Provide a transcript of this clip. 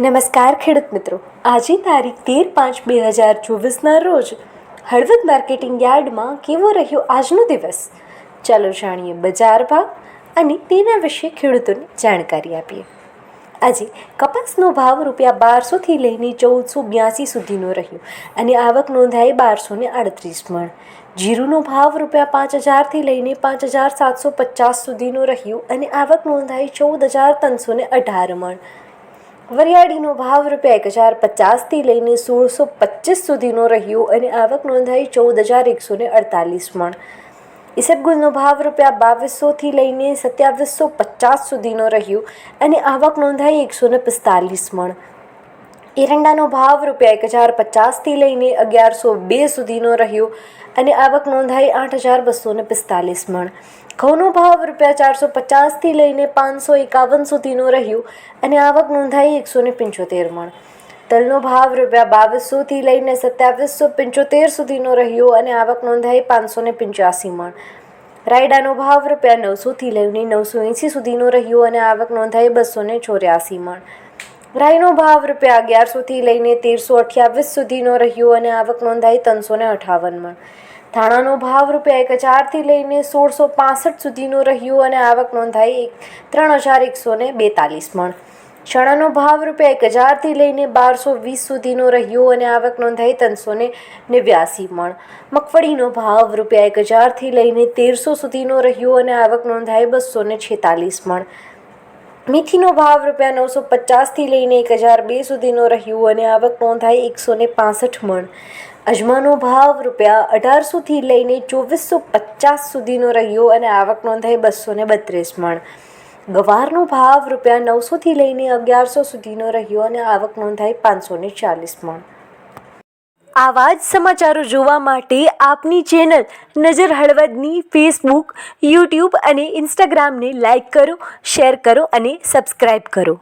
નમસ્કાર ખેડૂત મિત્રો, આજે તારીખ 13/5/2024ના રોજ હળવદ માર્કેટિંગ યાર્ડમાં કેવો રહ્યો આજનો દિવસ? ચાલો જાણીએ બજાર ભાવ અને તેના વિશે ખેડૂતોને જાણકારી આપીએ. આજે કપાસનો ભાવ ₹1200થી લઈને ₹1482 સુધીનો રહ્યો અને આવક નોંધાઈ 1238 મણ. જીરુનો ભાવ ₹5000થી લઈને ₹5750 સુધીનો રહ્યો અને આવક નોંધાઈ 14318 મણ. વરિયાળીનો ભાવ ₹1050થી લઈને 1625 સુધીનો રહ્યો અને આવક નોંધાઈ 14148 મણ. ઈસબગુલનો ભાવ ₹2200થી લઈને 2750 સુધીનો રહ્યો અને આવક નોંધાઈ 145 મણ. એરંડાનો ભાવ ₹1050થી લઈને 1102 સુધીનો રહ્યો અને આવક નોંધાઈ 8245 મણ. ઘઉંનો ભાવ ₹450થી લઈને 551 સુધીનો રહ્યો અને આવક નોંધાઈ 175 મણ. તલનો ભાવ ₹2200થી લઈને 2775 સુધીનો રહ્યો અને આવક નોંધાઈ 585 મણ. રાયડાનો ભાવ ₹900થી લઈને 980 સુધીનો રહ્યો અને આવક નોંધાઈ 284 મણ. રાઈનો ભાવ ₹1100થી લઈને 1328 સુધીનો રહ્યો અને આવક નોંધાઈ 358 મણ. ધાણાનો ભાવ ₹1000થી લઈને 1665 સુધીનો રહ્યો અને આવક નોંધાઈ 3142 મણ. ચણાનો ભાવ ₹1000થી લઈને 1220 સુધીનો રહ્યો અને આવક નોંધાઈ 389 મણ. મગફળીનો ભાવ ₹1000થી લઈને 1300 સુધીનો રહ્યો અને આવક નોંધાઈ 246 મણ. મેથીનો ભાવ ₹950થી લઈને 1002 સુધીનો રહ્યો અને આવક નોંધાઈ 165 મણ. અજમાનો ભાવ ₹1800થી લઈને 2450 સુધીનો રહ્યો અને આવક નોંધાઈ 232 મણ. ગવારનો ભાવ ₹900થી લઈને 1100 સુધીનો રહ્યો અને આવક નોંધાઈ 540 મણ. આવા જ સમાચારો જોવા માટે આપની ચેનલ નજર હળવદની ફેસબુક, યુટ્યુબ અને ઇન્સ્ટાગ્રામને લાઇક કરો, શેર કરો અને સબસ્ક્રાઇબ કરો.